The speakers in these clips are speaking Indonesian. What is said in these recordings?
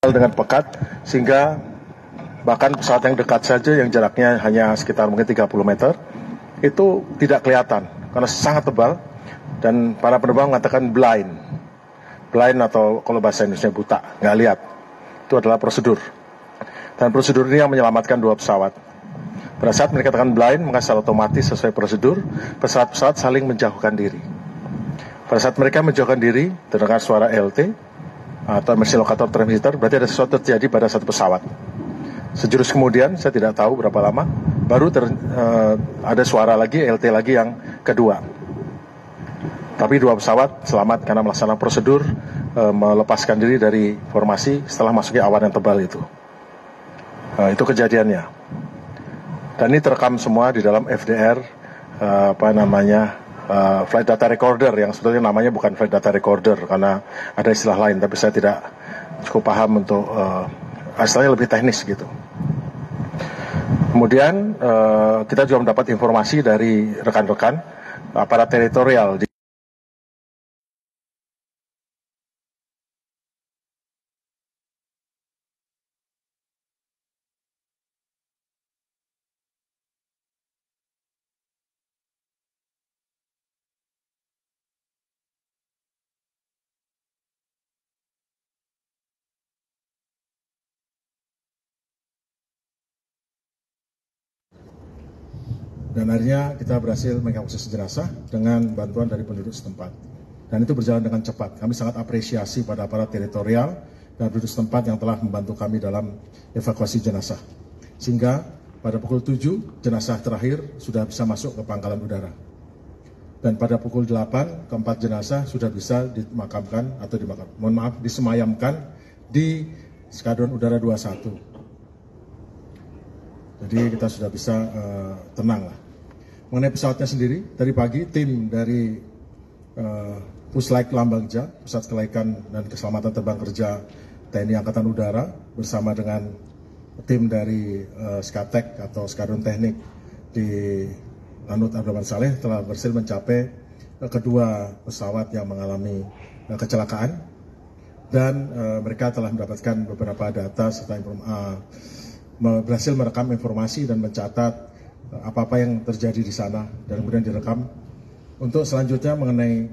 dengan pekat sehingga bahkan pesawat yang dekat saja yang jaraknya hanya sekitar mungkin 30 meter itu tidak kelihatan karena sangat tebal dan para penerbang mengatakan blind atau kalau bahasa Indonesia buta, nggak lihat. Itu adalah prosedur dan prosedur ini yang menyelamatkan 2 pesawat. Pada saat mereka katakan blind maka secara otomatis sesuai prosedur pesawat-pesawat saling menjauhkan diri. Pada saat mereka menjauhkan diri terdengar suara LT atau emergency locator transmitter, berarti ada sesuatu terjadi pada satu pesawat. Sejurus kemudian, saya tidak tahu berapa lama, baru ada suara lagi, LT lagi yang kedua. Tapi 2 pesawat selamat karena melaksanakan prosedur melepaskan diri dari formasi setelah masuknya awan yang tebal itu. Itu kejadiannya. Dan ini terekam semua di dalam FDR, flight data recorder yang sebetulnya namanya bukan flight data recorder karena ada istilah lain, tapi saya tidak cukup paham untuk istilahnya lebih teknis gitu. Kemudian kita juga mendapat informasi dari rekan-rekan aparat teritorial di dan akhirnya kita berhasil mengevakuasi jenazah dengan bantuan dari penduduk setempat. Dan itu berjalan dengan cepat. Kami sangat apresiasi pada aparat teritorial dan penduduk setempat yang telah membantu kami dalam evakuasi jenazah. Sehingga pada pukul 7 jenazah terakhir sudah bisa masuk ke pangkalan udara. Dan pada pukul 8 keempat jenazah sudah bisa disemayamkan di Skadron Udara 21. Jadi kita sudah bisa tenang lah. Mengenai pesawatnya sendiri, dari pagi tim dari Puslaik Lambangja, Pusat Kelaikan dan Keselamatan Terbang Kerja TNI Angkatan Udara bersama dengan tim dari Skatek atau Skadron Teknik di Lanut Abdurrahman Saleh telah berhasil mencapai kedua pesawat yang mengalami kecelakaan dan mereka telah mendapatkan beberapa data serta berhasil merekam informasi dan mencatat apa-apa yang terjadi di sana dan kemudian direkam untuk selanjutnya mengenai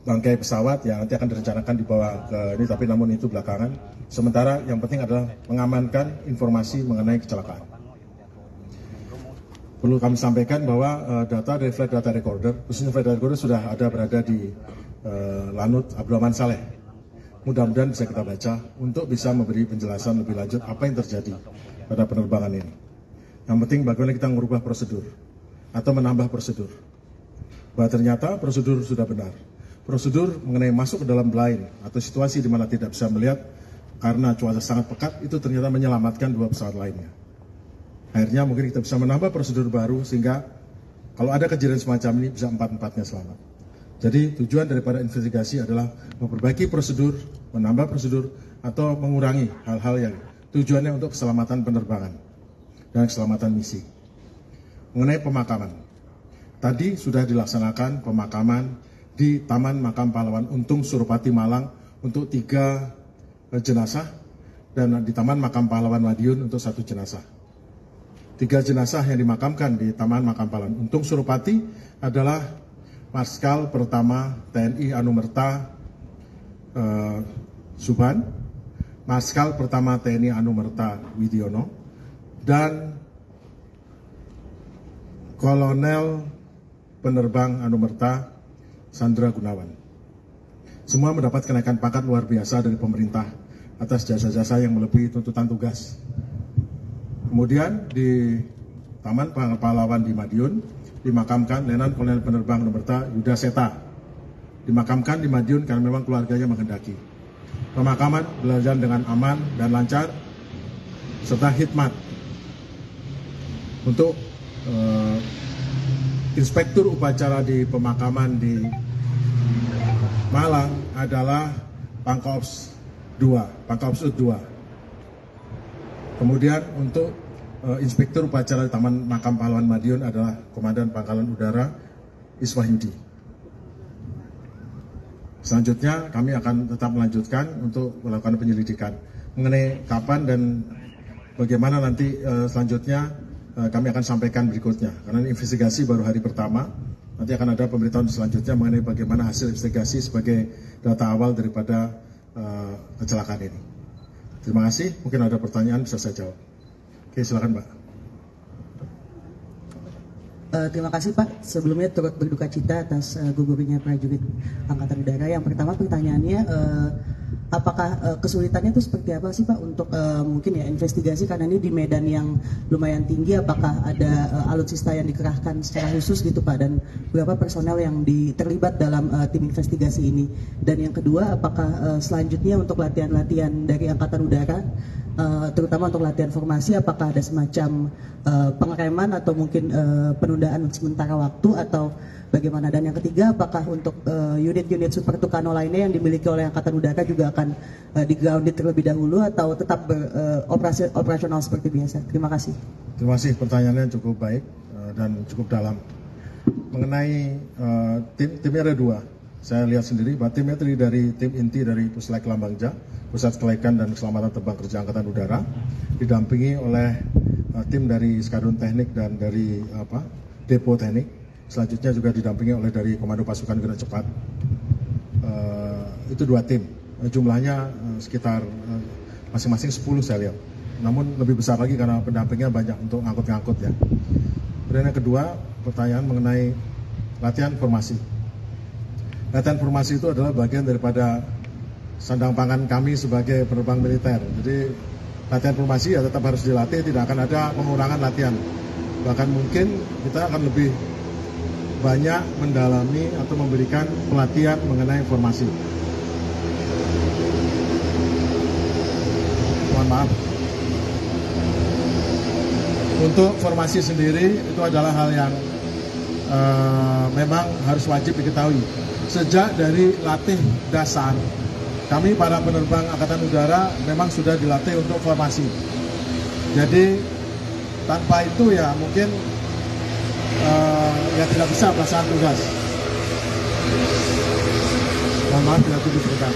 bangkai pesawat yang nanti akan direncanakan dibawa ke ini, tapi namun itu belakangan. Sementara yang penting adalah mengamankan informasi mengenai kecelakaan. Perlu kami sampaikan bahwa data dari flight data recorder, khususnya flight data recorder sudah ada berada di Lanut Abdurrahman Saleh. Mudah-mudahan bisa kita baca untuk bisa memberi penjelasan lebih lanjut apa yang terjadi pada penerbangan ini. Yang penting bagaimana kita merubah prosedur atau menambah prosedur. Bahwa ternyata prosedur sudah benar. Prosedur mengenai masuk ke dalam blind atau situasi di mana tidak bisa melihat karena cuaca sangat pekat itu ternyata menyelamatkan 2 pesawat lainnya. Akhirnya mungkin kita bisa menambah prosedur baru sehingga kalau ada kejadian semacam ini bisa 4-4-nya selamat. Jadi tujuan daripada investigasi adalah memperbaiki prosedur, menambah prosedur, atau mengurangi hal-hal yang tujuannya untuk keselamatan penerbangan dan keselamatan misi. Mengenai pemakaman, tadi sudah dilaksanakan pemakaman di Taman Makam Pahlawan Untung Suropati Malang untuk 3 jenazah dan di Taman Makam Pahlawan Madiun untuk 1 jenazah. 3 jenazah yang dimakamkan di Taman Makam Pahlawan Untung Suropati adalah Marskal Pertama TNI Anumerta Subhan, Marskal Pertama TNI Anumerta Widiono, dan Kolonel Penerbang Anumerta Sandra Gunawan. Semua mendapat kenaikan pangkat luar biasa dari pemerintah atas jasa-jasa yang melebihi tuntutan tugas. Kemudian di Taman Pahlawan di Madiun dimakamkan Letnan Kolonel Penerbang Anumerta Yuda Seta. Dimakamkan di Madiun karena memang keluarganya menghendaki. Pemakaman berjalan dengan aman dan lancar serta hikmat. Untuk inspektur upacara di pemakaman di Malang adalah Pangkops 2. Kemudian untuk Inspektur Upacara di Taman Makam Pahlawan Madiun adalah Komandan Pangkalan Udara Iswahyudi. Selanjutnya kami akan tetap melanjutkan untuk melakukan penyelidikan. Mengenai kapan dan bagaimana nanti selanjutnya kami akan sampaikan berikutnya. Karena ini investigasi baru hari pertama, nanti akan ada pemberitahuan selanjutnya mengenai bagaimana hasil investigasi sebagai data awal daripada kecelakaan ini. Terima kasih, mungkin ada pertanyaan bisa saya jawab. Oke, silakan Mbak. Terima kasih Pak. Sebelumnya turut berduka cita atas gugurnya prajurit Angkatan Udara. Yang pertama pertanyaannya, apakah kesulitannya itu seperti apa sih Pak untuk mungkin ya investigasi, karena ini di medan yang lumayan tinggi, apakah ada alutsista yang dikerahkan secara khusus gitu Pak, dan berapa personel yang terlibat dalam tim investigasi ini? Dan yang kedua, apakah selanjutnya untuk latihan-latihan dari Angkatan Udara, terutama untuk latihan formasi, apakah ada semacam pengereman atau mungkin penundaan sementara waktu atau bagaimana? Dan yang ketiga, apakah untuk unit-unit Super Tucano lainnya yang dimiliki oleh Angkatan Udara juga akan di-grounded terlebih dahulu atau tetap operasional seperti biasa? Terima kasih. Terima kasih, pertanyaannya cukup baik dan cukup dalam. Mengenai timnya ada dua. Saya lihat sendiri bahwa timnya terdiri dari tim inti dari Puslek Lambangja, Pusat Kelaikan dan Keselamatan Terbang Kerja Angkatan Udara, didampingi oleh tim dari Skadron Teknik dan dari Depo Teknik. Selanjutnya juga didampingi oleh dari Komando Pasukan Gerak Cepat. Itu dua tim. Jumlahnya sekitar masing-masing 10 saya lihat. Namun lebih besar lagi karena pendampingnya banyak untuk ngangkut-ngangkut ya. Kemudian yang kedua, pertanyaan mengenai latihan formasi. Latihan formasi itu adalah bagian daripada sandang pangan kami sebagai penerbang militer. Jadi latihan formasi ya tetap harus dilatih, tidak akan ada pengurangan latihan. Bahkan mungkin kita akan lebih banyak mendalami atau memberikan pelatihan mengenai formasi. Mohon maaf. Untuk formasi sendiri itu adalah hal yang memang harus wajib diketahui. Sejak dari latih dasar, kami para penerbang Angkatan Udara memang sudah dilatih untuk formasi. Jadi tanpa itu ya mungkin ya tidak bisa pelaksanaan tugas. Mohon maaf bila itu diperlukan.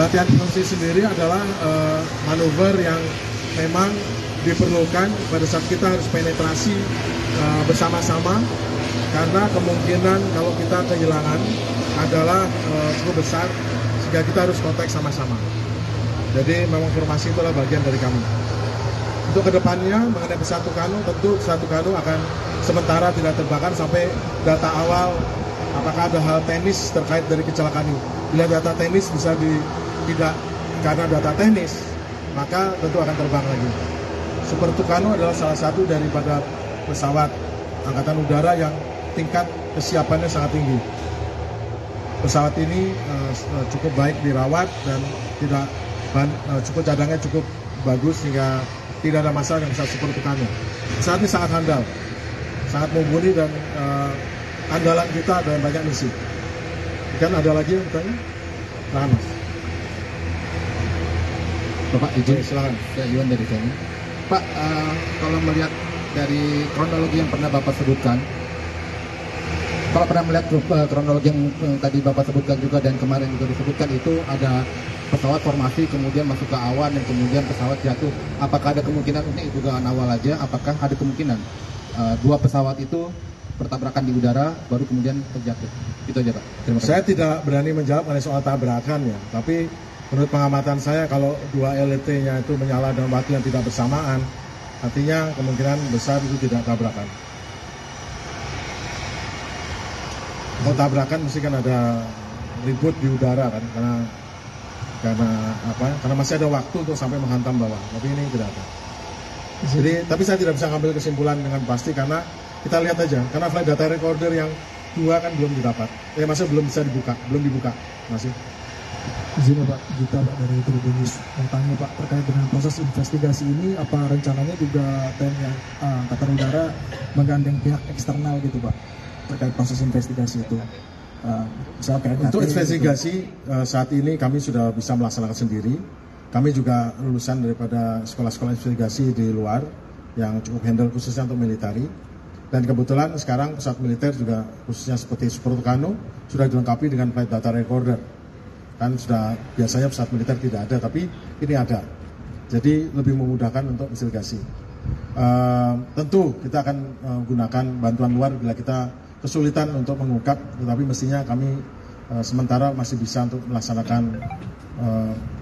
Latihan fungsi sendiri adalah manuver yang memang diperlukan pada saat kita harus penetrasi bersama-sama, karena kemungkinan kalau kita kehilangan adalah cukup besar sehingga kita harus kontak sama-sama. Jadi memang formasi itu adalah bagian dari kami. Untuk kedepannya mengenai pesawat Tucano, tentu pesawat Tucano akan sementara tidak terbakar sampai data awal apakah ada hal teknis terkait dari kecelakaan ini. Bila data teknis bisa tidak karena data teknis, maka tentu akan terbang lagi. Super Tucano adalah salah satu daripada pesawat Angkatan Udara yang tingkat kesiapannya sangat tinggi. Pesawat ini cukup baik dirawat dan cukup cadangnya cukup bagus sehingga tidak ada masalah dengan pesawat Super Tucano. Pesawat ini sangat handal, sangat mumpuni dan andalan kita dalam banyak misi. Kan ada lagi yang bertanya? Silahkan Mas. Bapak izin, silakan. Ya, Iwan dari sini. Pak, kalau melihat dari kronologi yang pernah Bapak sebutkan, kalau pernah melihat kronologi yang tadi Bapak sebutkan juga dan kemarin juga disebutkan, itu ada pesawat formasi kemudian masuk ke awan dan kemudian pesawat jatuh. Apakah ada kemungkinan, ini dugaan awal aja, apakah ada kemungkinan dua pesawat itu bertabrakan di udara baru kemudian terjatuh? Itu aja Pak. Terima kasih. Saya tidak berani menjawab mengenai soal tabrakan ya, tapi menurut pengamatan saya kalau dua LET-nya itu menyala dalam waktu yang tidak bersamaan, artinya kemungkinan besar itu tidak tabrakan. Kalau tabrakan mesti kan ada ribut di udara kan, karena masih ada waktu untuk sampai menghantam bawah, tapi ini tidak ada. Jadi, tapi saya tidak bisa ngambil kesimpulan dengan pasti karena kita lihat aja, karena flight data recorder yang dua kan belum didapat, masih belum bisa dibuka, masih. Izin Pak Gita Pak dari Tribun News, mau tanya Pak terkait dengan proses investigasi ini, apa rencananya juga TNI Angkatan Udara menggandeng pihak eksternal gitu Pak terkait proses investigasi itu? Untuk investigasi saat ini kami sudah bisa melaksanakan sendiri. Kami juga lulusan daripada sekolah-sekolah investigasi di luar yang cukup handle khususnya untuk militari. Dan kebetulan sekarang pesawat militer juga khususnya seperti Super Tucano sudah dilengkapi dengan flight data recorder. Kan sudah biasanya pesawat militer tidak ada, tapi ini ada. Jadi lebih memudahkan untuk investigasi. Tentu kita akan menggunakan bantuan luar bila kita kesulitan untuk mengungkap, tetapi mestinya kami sementara masih bisa untuk melaksanakan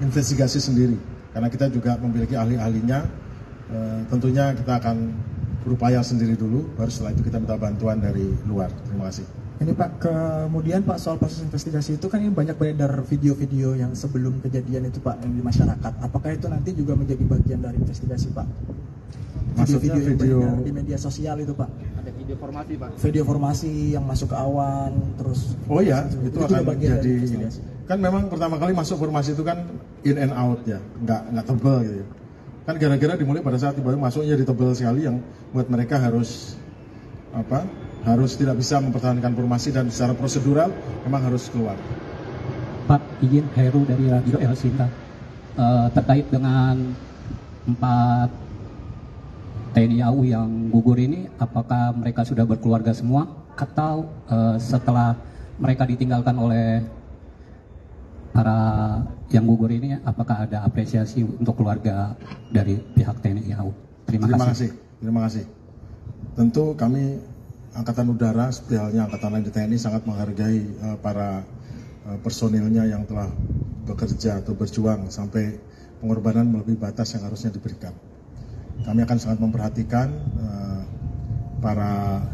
investigasi sendiri. Karena kita juga memiliki ahli-ahlinya, tentunya kita akan berupaya sendiri dulu, baru setelah itu kita minta bantuan dari luar. Terima kasih. Ini Pak, kemudian Pak soal proses investigasi itu kan ini banyak beredar video-video yang sebelum kejadian itu Pak yang di masyarakat. Apakah itu nanti juga menjadi bagian dari investigasi Pak? Maksudnya Video yang di media sosial itu Pak. Ada video formasi Pak. Video formasi yang masuk ke awan, terus. Oh iya, itu akan menjadi ini. Kan memang pertama kali masuk formasi itu kan in and out ya, nggak tebal gitu. Kan gara-gara dimulai pada saat tiba-tiba masuknya di tebal sekali yang buat mereka harus tidak bisa mempertahankan formasi dan secara prosedural memang harus keluar. Pak, izin Heru dari Radio El Sinta terkait dengan 4 TNI AU yang gugur ini, apakah mereka sudah berkeluarga semua atau setelah mereka ditinggalkan oleh para yang gugur ini, apakah ada apresiasi untuk keluarga dari pihak TNI AU? Terima kasih. Tentu kami Angkatan Udara, seperti halnya Angkatan Lain di TNI, sangat menghargai para personilnya yang telah bekerja atau berjuang sampai pengorbanan melebihi batas yang harusnya diberikan. Kami akan sangat memperhatikan para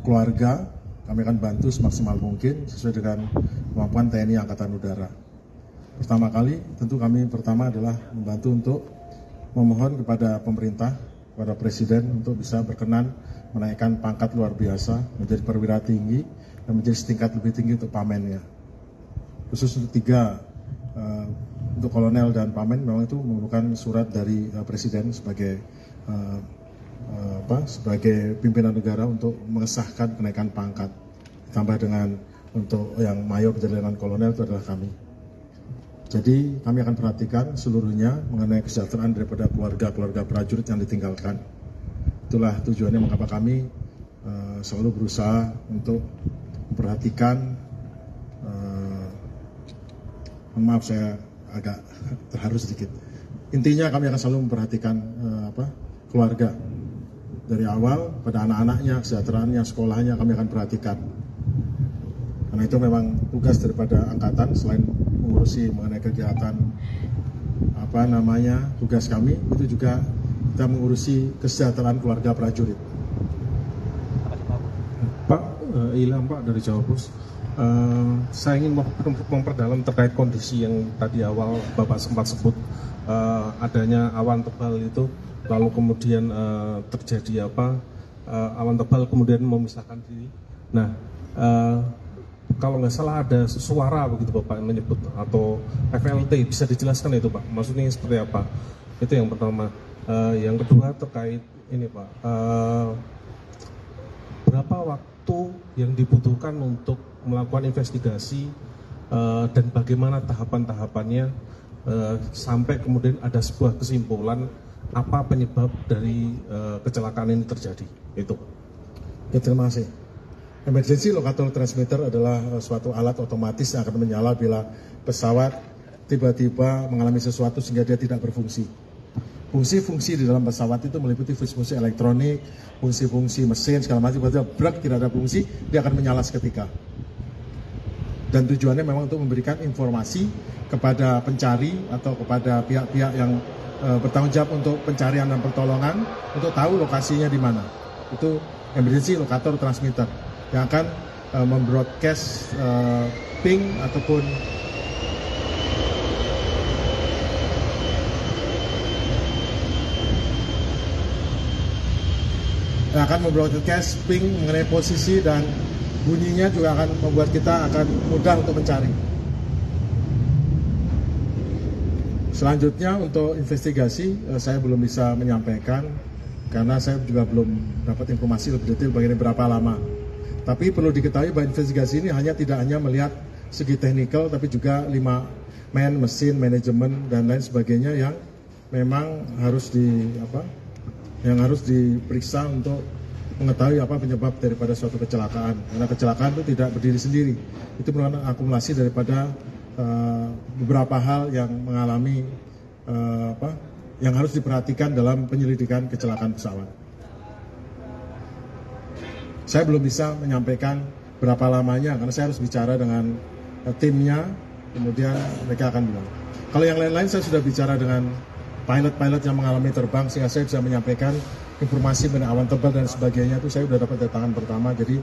keluarga. Kami akan bantu semaksimal mungkin sesuai dengan kemampuan TNI Angkatan Udara. Pertama kali, tentu kami pertama adalah membantu untuk memohon kepada pemerintah, kepada Presiden untuk bisa berkenan menaikkan pangkat luar biasa menjadi perwira tinggi dan menjadi setingkat lebih tinggi untuk pamennya. Khusus untuk 3, untuk kolonel dan pamen memang itu memerlukan surat dari Presiden sebagai sebagai pimpinan negara untuk mengesahkan kenaikan pangkat, ditambah dengan untuk yang mayor perjalanan kolonel itu adalah kami. Jadi kami akan perhatikan seluruhnya mengenai kesejahteraan daripada keluarga prajurit yang ditinggalkan. Itulah tujuannya mengapa kami selalu berusaha untuk memperhatikan. Maaf saya agak terharu sedikit. Intinya kami akan selalu memperhatikan keluarga. Dari awal pada anak-anaknya, kesejahteraannya, sekolahnya kami akan perhatikan. Karena itu memang tugas daripada angkatan selain mengurusi mengenai kegiatan tugas kami itu juga kita mengurusi kesejahteraan keluarga prajurit. Pak, Ilham Pak dari Jawa Pos. Saya ingin memperdalam terkait kondisi yang tadi awal Bapak sempat sebut adanya awan tebal itu. Lalu kemudian terjadi awan tebal kemudian memisahkan diri. Nah, kalau nggak salah ada suara begitu Bapak yang menyebut atau FLT, bisa dijelaskan itu Pak? Maksudnya seperti apa? Itu yang pertama. Yang kedua terkait ini Pak, berapa waktu yang dibutuhkan untuk melakukan investigasi dan bagaimana tahapan-tahapannya sampai kemudian ada sebuah kesimpulan apa penyebab dari kecelakaan ini terjadi? Itu. Ya, terima kasih. Emergency locator transmitter adalah suatu alat otomatis yang akan menyala bila pesawat tiba-tiba mengalami sesuatu sehingga dia tidak berfungsi. Fungsi-fungsi di dalam pesawat itu meliputi fungsi elektronik, fungsi-fungsi mesin, segala macam. Tiba-tiba brek, tidak ada fungsi, dia akan menyala seketika. Dan tujuannya memang untuk memberikan informasi kepada pencari atau kepada pihak-pihak yang bertanggung jawab untuk pencarian dan pertolongan untuk tahu lokasinya di mana. Itu emergency locator transmitter yang akan membroadcast ping ataupun yang akan membroadcast ping mengenai posisi, dan bunyinya juga akan membuat kita akan mudah untuk mencari. Selanjutnya untuk investigasi saya belum bisa menyampaikan karena saya juga belum dapat informasi lebih detail mengenai berapa lama. Tapi perlu diketahui bahwa investigasi ini tidak hanya melihat segi teknikal, tapi juga 5 mesin, manajemen dan lain sebagainya yang memang harus diperiksa untuk mengetahui apa penyebab daripada suatu kecelakaan. Karena kecelakaan itu tidak berdiri sendiri, itu merupakan akumulasi daripada beberapa hal yang mengalami yang harus diperhatikan dalam penyelidikan kecelakaan pesawat. Saya belum bisa menyampaikan berapa lamanya karena saya harus bicara dengan timnya, kemudian mereka akan bilang. Kalau yang lain-lain saya sudah bicara dengan pilot-pilot yang mengalami terbang sehingga saya bisa menyampaikan informasi mengenai awan tebal dan sebagainya, itu saya sudah dapat dari tangan pertama, jadi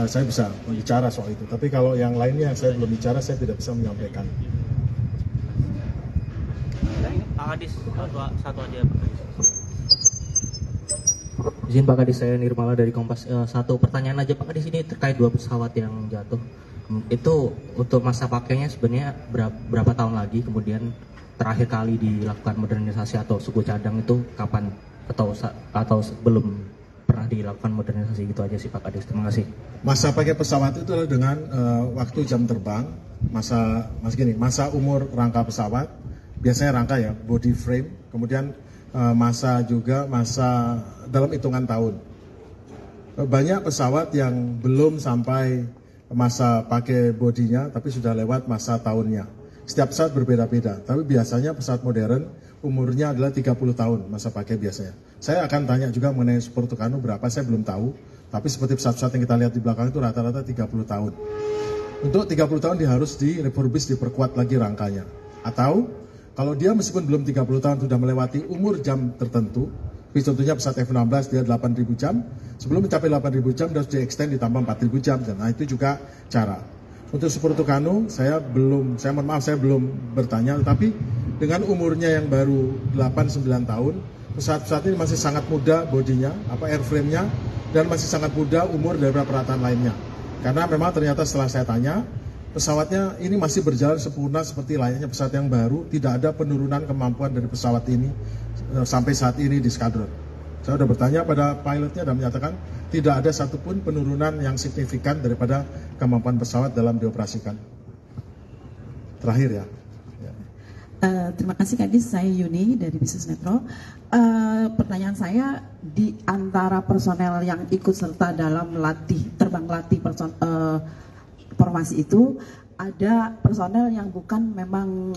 saya bisa bicara soal itu. Tapi kalau yang lainnya saya belum bicara, saya tidak bisa menyampaikan. Pak Kadis, satu aja Pak Kadis. Izin Pak Kadis, saya Nirmala dari Kompas. Satu pertanyaan aja Pak Kadis, ini terkait 2 pesawat yang jatuh. Itu untuk masa pakainya sebenarnya berapa tahun lagi, kemudian terakhir kali dilakukan modernisasi atau suku cadang itu kapan, atau belum pernah dilakukan modernisasi, gitu aja sih Pak Kadis. Terima kasih. Masa pakai pesawat itu adalah dengan waktu jam terbang, masa umur rangka pesawat, biasanya rangka ya, body frame, kemudian masa dalam hitungan tahun. Banyak pesawat yang belum sampai masa pakai bodinya, tapi sudah lewat masa tahunnya. Setiap pesawat berbeda-beda, tapi biasanya pesawat modern umurnya adalah 30 tahun masa pakai biasanya. Saya akan tanya juga mengenai Super Tucano berapa, saya belum tahu, tapi seperti pesawat-pesawat yang kita lihat di belakang itu rata-rata 30 tahun. Untuk 30 tahun dia harus direfurbish, diperkuat lagi rangkanya. Atau kalau dia meskipun belum 30 tahun sudah melewati umur jam tertentu, contohnya pesawat F-16 dia 8.000 jam, sebelum mencapai 8.000 jam dia harus di-extend ditambah 4.000 jam. Nah itu juga cara. Untuk Super Tucano saya belum bertanya, tapi dengan umurnya yang baru 8-9 tahun, pesawat-pesawat ini masih sangat muda bodinya, airframe-nya, dan masih sangat muda umur dari peralatan lainnya. Karena memang ternyata setelah saya tanya, pesawatnya ini masih berjalan sempurna seperti layaknya pesawat yang baru, tidak ada penurunan kemampuan dari pesawat ini sampai saat ini di skadron. Saya sudah bertanya pada pilotnya dan menyatakan tidak ada satupun penurunan yang signifikan daripada kemampuan pesawat dalam dioperasikan. Terakhir ya. Terima kasih Kadis, saya Yuni dari Bisnis Metro. Pertanyaan saya, di antara personel yang ikut serta dalam terbang latih formasi itu, ada personel yang bukan memang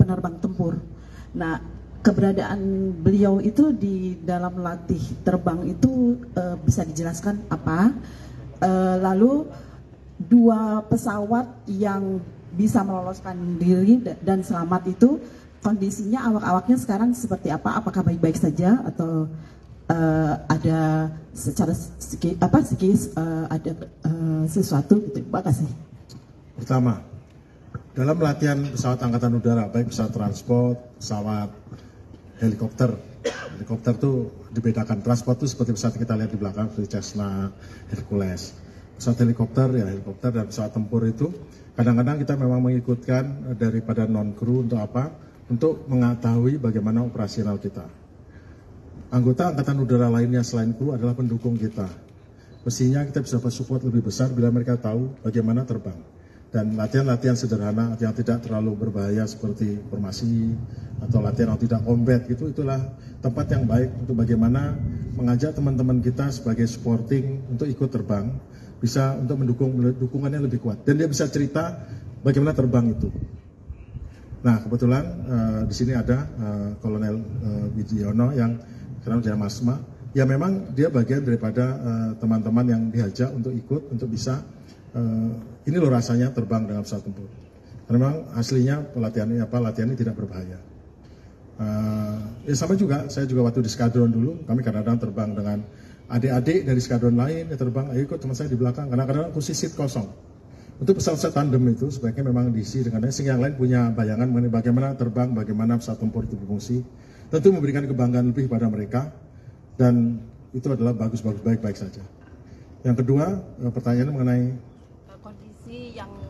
penerbang tempur. Nah, keberadaan beliau itu di dalam latih terbang itu bisa dijelaskan apa? Lalu 2 pesawat yang bisa meloloskan diri dan selamat itu kondisinya awak-awaknya sekarang seperti apa? Apakah baik-baik saja atau ada secara psikis ada sesuatu gitu? Terima kasih. Pertama, dalam latihan pesawat angkatan udara, baik pesawat transport, pesawat helikopter itu dibedakan. Transport itu seperti pesawat kita lihat di belakang, seperti Cessna, Hercules. Pesawat helikopter ya helikopter, dan pesawat tempur itu kadang-kadang kita memang mengikutkan daripada non-crew untuk apa? Untuk mengetahui bagaimana operasional kita. Anggota angkatan udara lainnya selain kru adalah pendukung kita. Mestinya kita bisa support lebih besar bila mereka tahu bagaimana terbang. Dan latihan-latihan sederhana yang tidak terlalu berbahaya seperti formasi atau latihan yang tidak combat gitu, itulah tempat yang baik untuk bagaimana mengajak teman-teman kita sebagai supporting untuk ikut terbang, bisa untuk mendukung, dukungannya lebih kuat, dan dia bisa cerita bagaimana terbang itu. Nah kebetulan di sini ada Kolonel Widiono yang sekarang jadi Masma, ya memang dia bagian daripada teman-teman yang diajak untuk ikut untuk bisa ini loh rasanya terbang dengan pesawat tempur. Karena memang aslinya latihan ini tidak berbahaya. Ya sama juga, saya juga waktu di skadron dulu, kami kadang-kadang terbang dengan adik-adik dari skadron lain, ya terbang, ayo ikut teman saya di belakang, karena kadang-kadang kursi seat kosong. Untuk pesawat tandem itu sebaiknya memang diisi dengan sehingga yang lain punya bayangan mengenai bagaimana terbang, bagaimana pesawat tempur itu berfungsi. Tentu memberikan kebanggaan lebih pada mereka, dan itu adalah bagus-bagus, baik-baik saja. Yang kedua, pertanyaan mengenai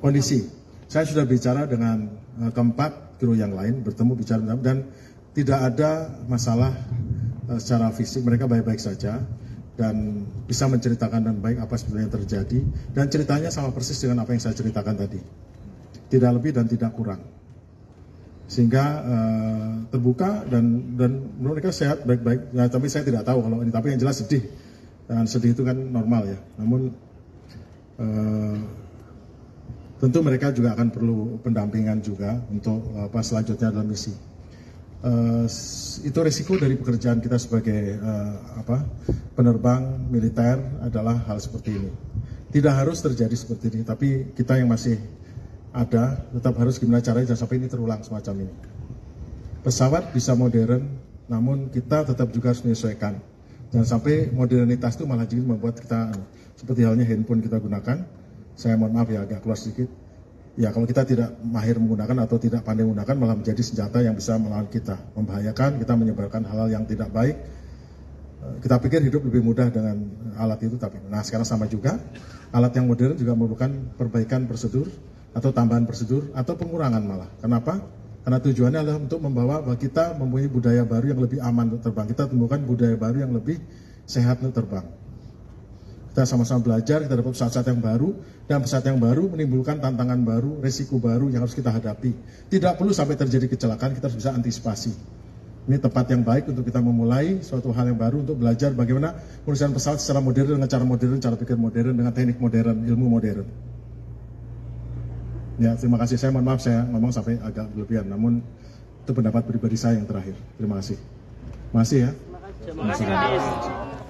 kondisi. Saya sudah bicara dengan keempat kru yang lain, bertemu bicara, dan tidak ada masalah secara fisik, mereka baik-baik saja dan bisa menceritakan dengan baik apa sebenarnya yang terjadi, dan ceritanya sama persis dengan apa yang saya ceritakan tadi, tidak lebih dan tidak kurang, sehingga terbuka dan menurut mereka sehat baik-baik. Nah, tapi saya tidak tahu kalau ini, tapi yang jelas sedih Dan sedih itu kan normal ya. Namun tentu mereka juga akan perlu pendampingan juga untuk selanjutnya dalam misi. Itu resiko dari pekerjaan kita sebagai penerbang militer adalah hal seperti ini. Tidak harus terjadi seperti ini, tapi kita yang masih ada tetap harus gimana caranya jangan sampai ini terulang semacam ini. Pesawat bisa modern, namun kita tetap juga harus menyesuaikan. Jangan sampai modernitas itu malah jadi membuat kita seperti halnya handphone kita gunakan. Saya mohon maaf ya agak keluar sedikit. Ya kalau kita tidak mahir menggunakan atau tidak pandai menggunakan malah menjadi senjata yang bisa melawan kita, membahayakan, kita menyebarkan hal-hal yang tidak baik. Kita pikir hidup lebih mudah dengan alat itu, tapi nah sekarang sama juga. Alat yang modern juga merupakan perbaikan prosedur atau tambahan prosedur atau pengurangan malah. Kenapa? Karena tujuannya adalah untuk membawa bahwa kita mempunyai budaya baru yang lebih aman untuk terbang. Kita temukan budaya baru yang lebih sehat untuk terbang. Kita sama-sama belajar, kita dapat pesawat yang baru, dan pesawat yang baru menimbulkan tantangan baru, resiko baru yang harus kita hadapi. Tidak perlu sampai terjadi kecelakaan, kita harus bisa antisipasi. Ini tempat yang baik untuk kita memulai suatu hal yang baru untuk belajar bagaimana perusahaan pesawat secara modern, dengan cara modern, cara pikir modern, dengan teknik modern, ilmu modern. Ya, terima kasih. Saya mohon maaf saya ngomong sampai agak berlebihan, namun itu pendapat pribadi saya yang terakhir. Terima kasih. Masih ya. Terima kasih.